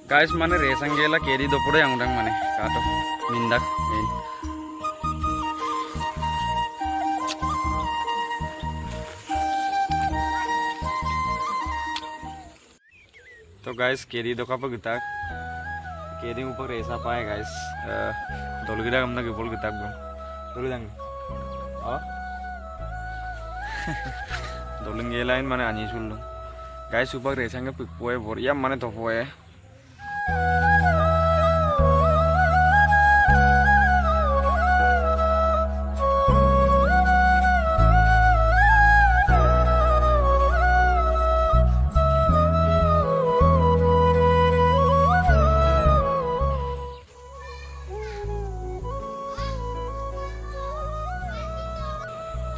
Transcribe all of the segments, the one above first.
Guys, mana resang gela kedi dopore yang orang mana kato mindak ini. तो guys kedi doka pa gitak kedi ऊपर रेसा पाए guys dolgira हमना के बोल gitak बो dolgi dang ah dolung gelain mana ani sullo guys ऊपर रेसा के पिकपोए बोर या mana तो पोए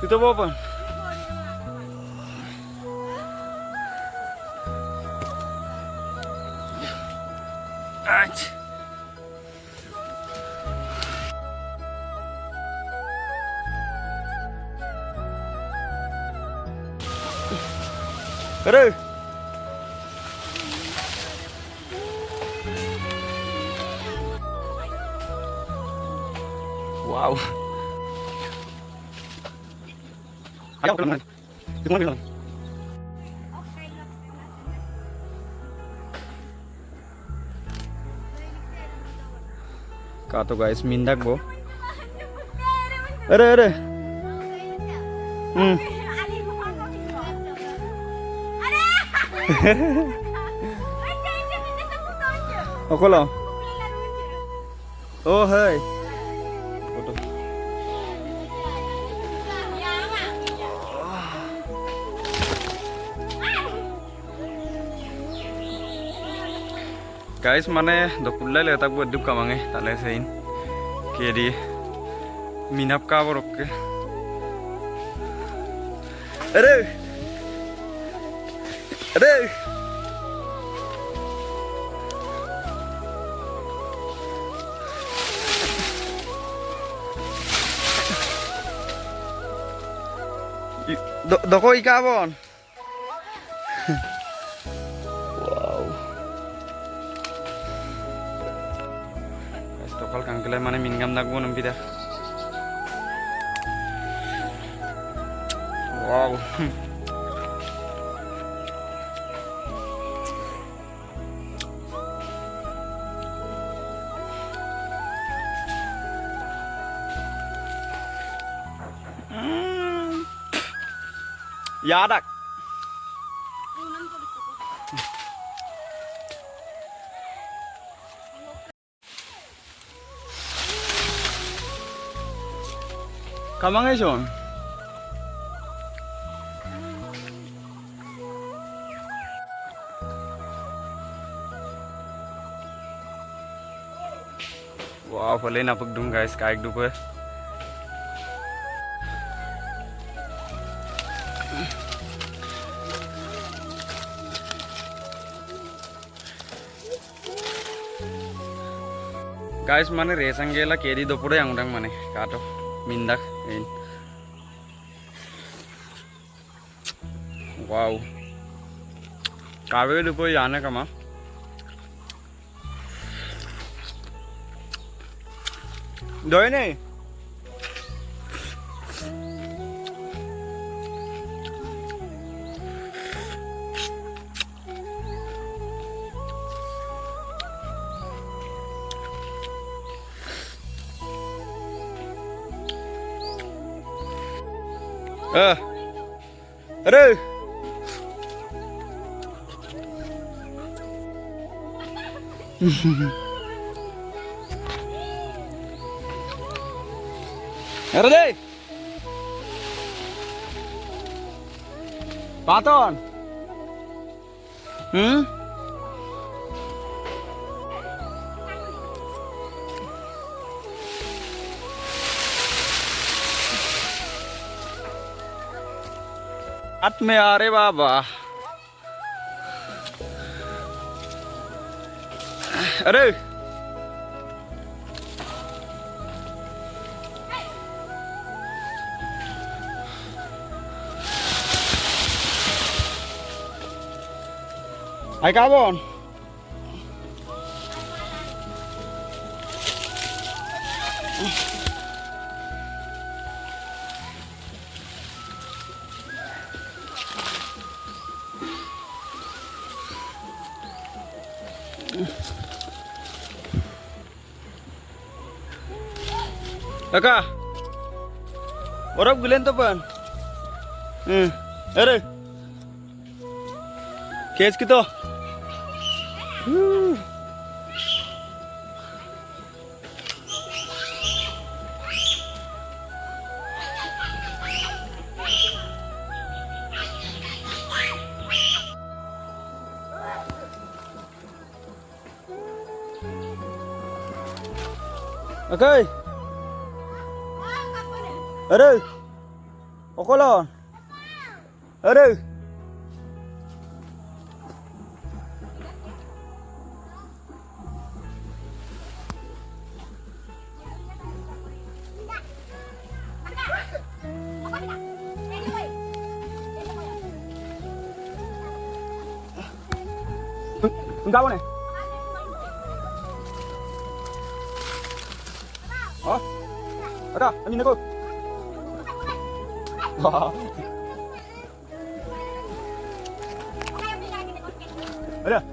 itu apa? Ach. Aduh. Wow. Ayo keluar. Keluar keluar. Kau tu guys mindak bo. Ada. Aku lah. Oh hai. Foto. Guys, mana dokulah letak buat dup kamange, tale sein, kiri, minap kawar oke. Aduh. Doko ikabon. Tokal kangkilai mana mingam nak bo nampi dah. Wow. Yadak. Kamang eson. Wow, boleh napuk dong guys, kayak dupe. Guys, mana resang gela kedi dopore yang orang mana kato mindak ini. Wow. Kawe dupo yana kama. Doi nih. Aduh. Aduh deh. Paton. हाथ में आ रे बाबा अरे आई कहाँ bone काका बरोबर गेले तो पण अरे केस की तो okay. Aduh, okolon, aduh, enggak boleh. Oh, ada, ini aku. Ada.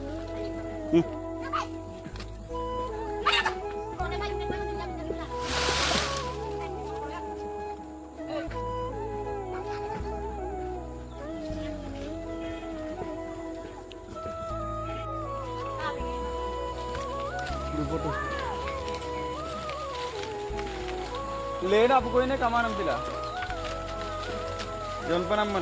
लेना अब कोई ने कमान दिला जोन पण अम्मा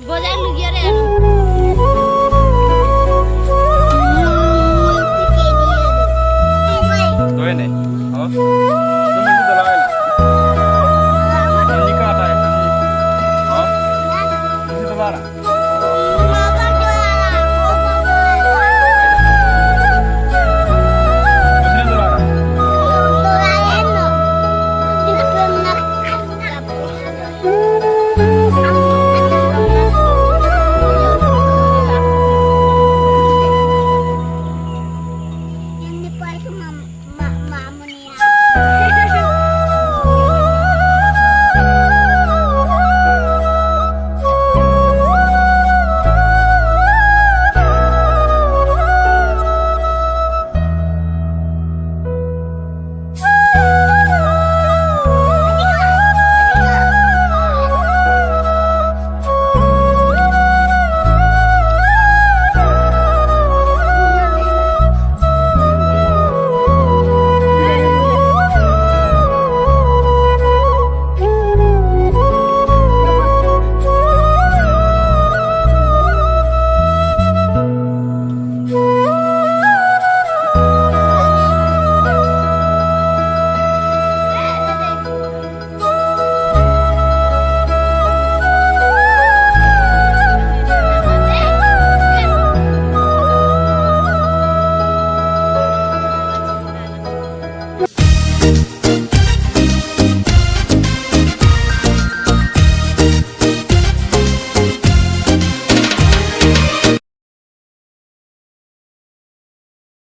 बजार लुगिया रे